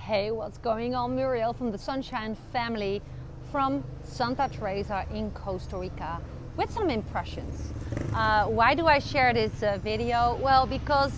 Hey, what's going on? Muriel from the Sunshine family from Santa Teresa in Costa Rica with some impressions. Why do I share this video? Well, because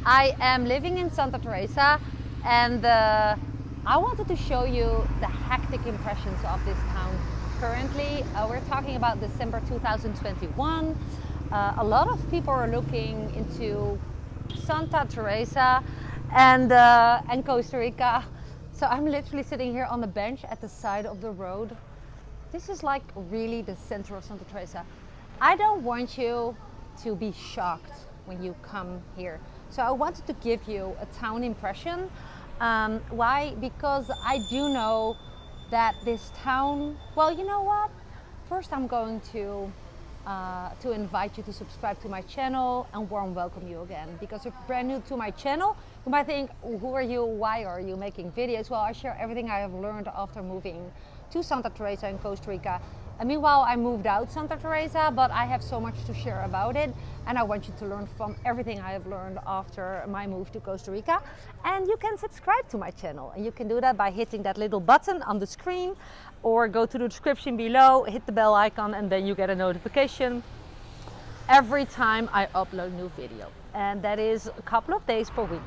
I am living in Santa Teresa and I wanted to show you the hectic impressions of this town. Currently, we're talking about December 2021. A lot of people are looking into Santa Teresa and Costa Rica. So I'm literally sitting here on the bench at the side of the road. This is like really the center of Santa Teresa. I don't want you to be shocked when you come here. So I wanted to give you a town impression. Why? Because I do know that this town, well, you know what? First I'm going to invite you to subscribe to my channel and warm welcome you again. Because if you're brand new to my channel, you might think, who are you? Why are you making videos? Well, I share everything I have learned after moving to Santa Teresa in Costa Rica. And meanwhile, I moved out Santa Teresa, but I have so much to share about it. And I want you to learn from everything I have learned after my move to Costa Rica. And you can subscribe to my channel. And you can do that by hitting that little button on the screen, or go to the description below, hit the bell icon, and then you get a notification every time I upload new video. And that is a couple of days per week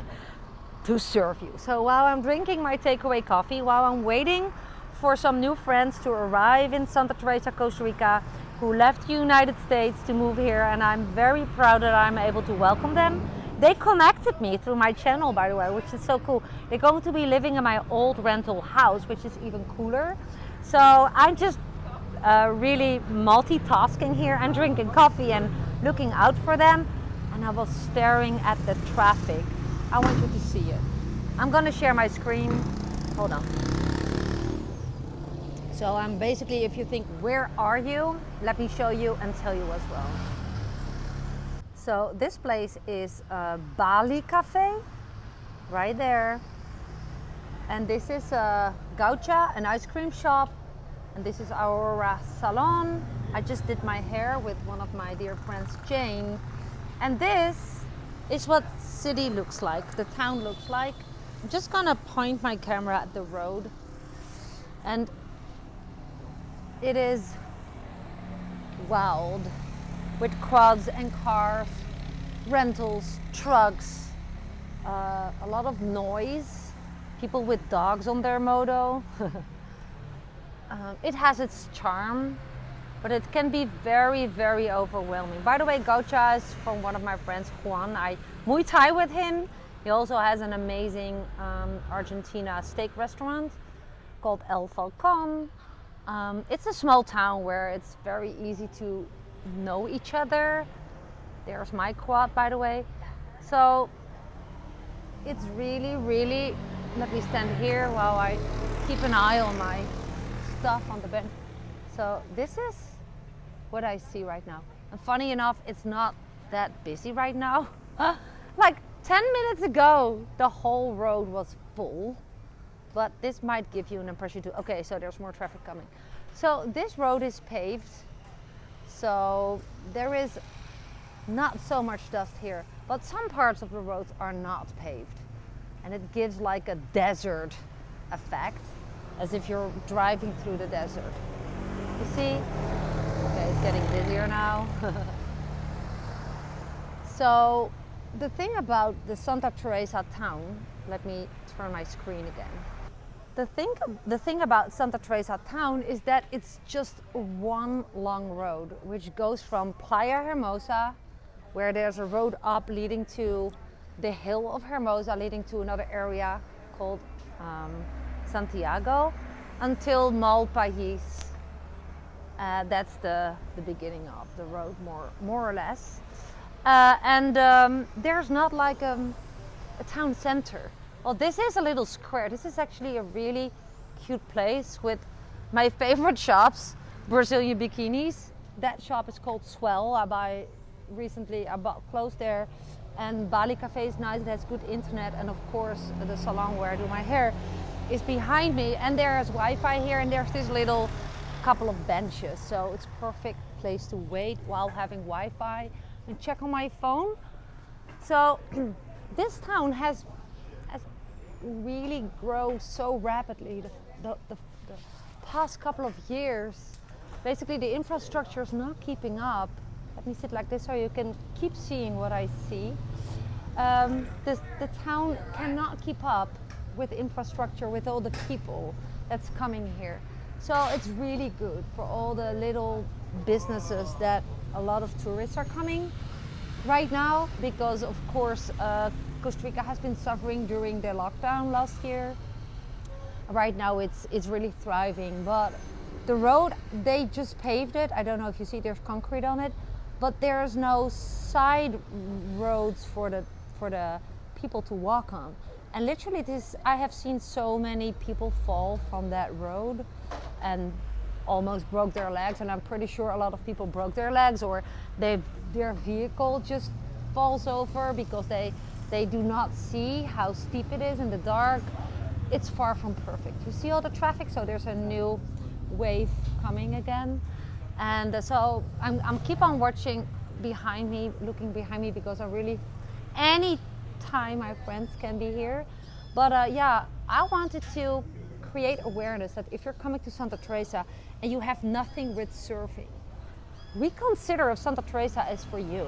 to serve you. So while I'm drinking my takeaway coffee, while I'm waiting for some new friends to arrive in Santa Teresa, Costa Rica, who left the United States to move here, and I'm very proud that I'm able to welcome them. They connected me through my channel, by the way, which is so cool. They're going to be living in my old rental house, which is even cooler. So I'm just really multitasking here and drinking coffee and looking out for them. And I was staring at the traffic. I want you to see it. I'm gonna share my screen. Hold on. So I'm basically, if you think, where are you? Let me show you and tell you as well. So this place is Bali Cafe, right there. And this is Gaucha, an ice cream shop. And this is Aurora Salon. I just did my hair with one of my dear friends, Jane. And this is what city looks like, the town looks like. I'm just gonna point my camera at the road. And it is wild with quads and cars, rentals, trucks, a lot of noise, people with dogs on their moto. It has its charm, but it can be very, very overwhelming. By the way, Gaucha is from one of my friends, Juan. I Muay Thai with him. He also has an amazing Argentina steak restaurant called El Falcon. It's a small town where it's very easy to know each other. There's my quad, by the way. So it's really, really, let me stand here while I keep an eye on my stuff on the bench. So this is what I see right now. And funny enough, it's not that busy right now. Like 10 minutes ago, the whole road was full. But this might give you an impression too. Okay, so there's more traffic coming. So this road is paved. So there is not so much dust here. But some parts of the roads are not paved. And it gives like a desert effect, as if you're driving through the desert. You see? Okay, it's getting busier now. So the thing about the Santa Teresa town, let me turn my screen again. The thing about Santa Teresa town is that it's just one long road, which goes from Playa Hermosa, where there's a road up leading to the hill of Hermosa, leading to another area called Santiago, until Malpais. That's the beginning of the road, more or less. There's not like a town center. Well, this is a little square. This is actually a really cute place with my favorite shops, Brazilian bikinis. That shop is called Swell. I bought clothes there. And Bali Cafe is nice. It has good internet. And of course, the salon where I do my hair is behind me. And there's Wi-Fi here. And there's this little couple of benches. So it's a perfect place to wait while having Wi-Fi and check on my phone. So this town has really grow so rapidly. The past couple of years, basically the infrastructure is not keeping up. Let me sit like this so you can keep seeing what I see. The town cannot keep up with infrastructure, with all the people that's coming here. So it's really good for all the little businesses that a lot of tourists are coming right now, because of course Costa Rica has been suffering during the lockdown last year. Right now it's really thriving, but the road, they just paved it. I don't know if you see, there's concrete on it, but there's no side roads for the people to walk on. And literally I have seen so many people fall from that road and almost broke their legs, and I'm pretty sure a lot of people broke their legs, or their vehicle just falls over because they do not see how steep it is in the dark. It's far from perfect. You see all the traffic, so there's a new wave coming again. And so I'm keep on watching behind me, looking behind me, because any time my friends can be here. But yeah, I wanted to create awareness that if you're coming to Santa Teresa and you have nothing with surfing, reconsider if Santa Teresa is for you.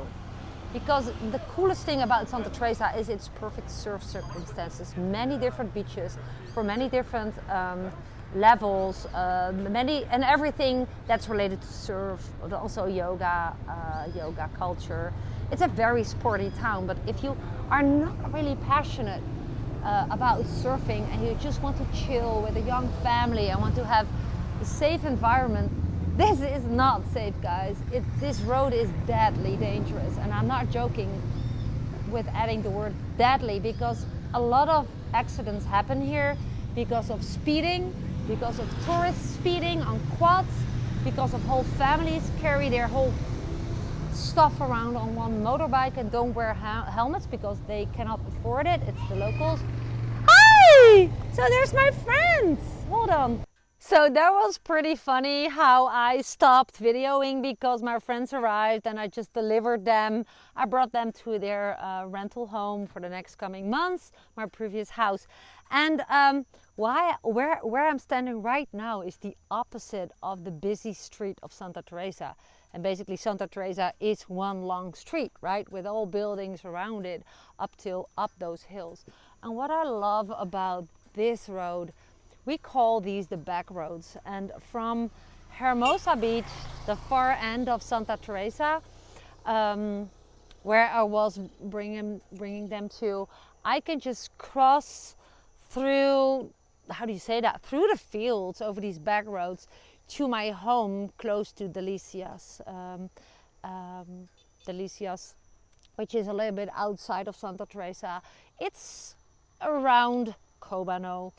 Because the coolest thing about Santa Teresa is its perfect surf circumstances. Many different beaches for many different levels, and everything that's related to surf, but also yoga culture. It's a very sporty town, but if you are not really passionate about surfing and you just want to chill with a young family and want to have a safe environment, this is not safe, guys. This road is deadly dangerous, and I'm not joking with adding the word deadly, because a lot of accidents happen here because of speeding, because of tourists speeding on quads, because of whole families carry their whole stuff around on one motorbike and don't wear helmets because they cannot afford it. It's the locals. Hi! So there's my friends. Hold on. So that was pretty funny how I stopped videoing because my friends arrived and I just delivered them. I brought them to their rental home for the next coming months, my previous house. And where I'm standing right now is the opposite of the busy street of Santa Teresa. And basically Santa Teresa is one long street, right? With all buildings around it up those hills. And what I love about this road, we call these the back roads. And from Hermosa Beach, the far end of Santa Teresa, where I was bringing them to, I can just cross through, how do you say that? Through the fields over these back roads to my home close to Delicias. Delicias, which is a little bit outside of Santa Teresa. It's around Cobano.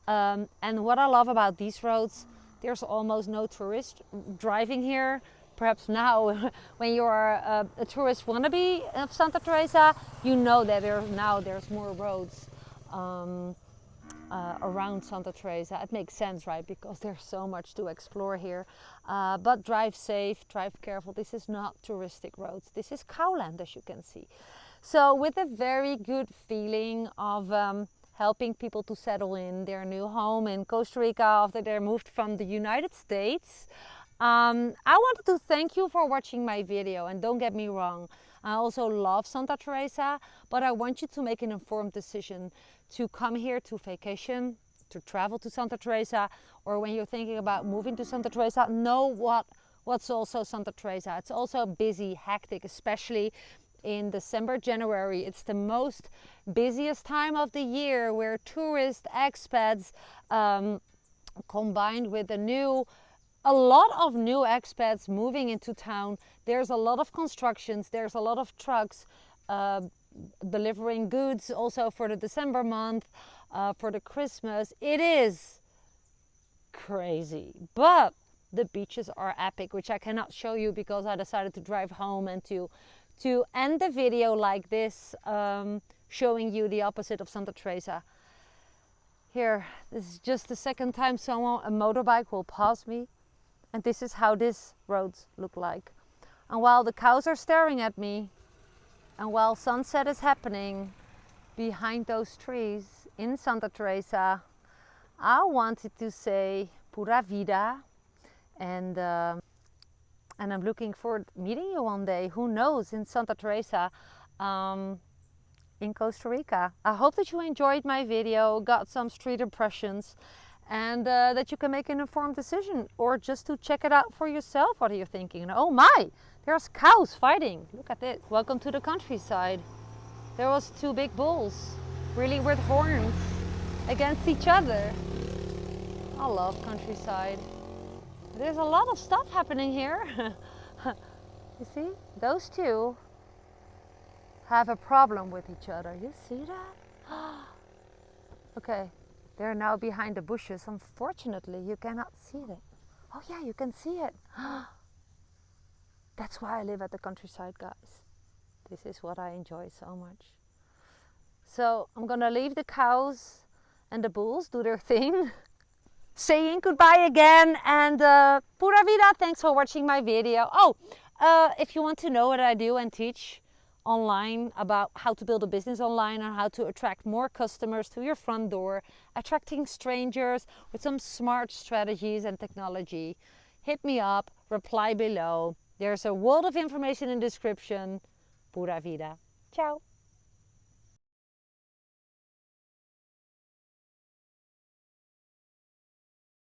And what I love about these roads, there's almost no tourist driving here. Perhaps now, when you are a tourist wannabe of Santa Teresa, you know that there's more roads around Santa Teresa. It makes sense, right? Because there's so much to explore here. But drive safe, drive careful. This is not touristic roads. This is cowland, as you can see. So with a very good feeling of helping people to settle in their new home in Costa Rica after they moved from the United States. I wanted to thank you for watching my video, and don't get me wrong, I also love Santa Teresa, but I want you to make an informed decision to come here to vacation, to travel to Santa Teresa, or when you're thinking about moving to Santa Teresa, know what's also Santa Teresa. It's also busy, hectic, especially in December, January. It's the most busiest time of the year where tourists, expats, combined with a lot of new expats moving into town. There's a lot of constructions, there's a lot of trucks delivering goods also for the December month, for the Christmas. It is crazy, but the beaches are epic, which I cannot show you because I decided to drive home and to end the video like this, showing you the opposite of Santa Teresa. Here, this is just the second time a motorbike will pass me, and this is how these roads look like. And while the cows are staring at me, and while sunset is happening behind those trees, in Santa Teresa, I wanted to say pura vida, and I'm looking forward to meeting you one day, who knows, in Santa Teresa, in Costa Rica. I hope that you enjoyed my video, got some street impressions, and that you can make an informed decision, or just to check it out for yourself. What are you thinking? Oh my, there's cows fighting. Look at this. Welcome to the countryside. There was two big bulls, really with horns, against each other. I love countryside. There's a lot of stuff happening here. You see, those two have a problem with each other. You see that? Okay, they're now behind the bushes. Unfortunately, you cannot see it. Oh yeah, you can see it. That's why I live at the countryside, guys. This is what I enjoy so much. So I'm gonna leave the cows and the bulls do their thing. Saying goodbye again, and pura vida. Thanks for watching my video. Oh, if you want to know what I do and teach online about how to build a business online and how to attract more customers to your front door, attracting strangers with some smart strategies and technology, hit me up, reply below. There's a world of information in the description. Pura vida. Ciao.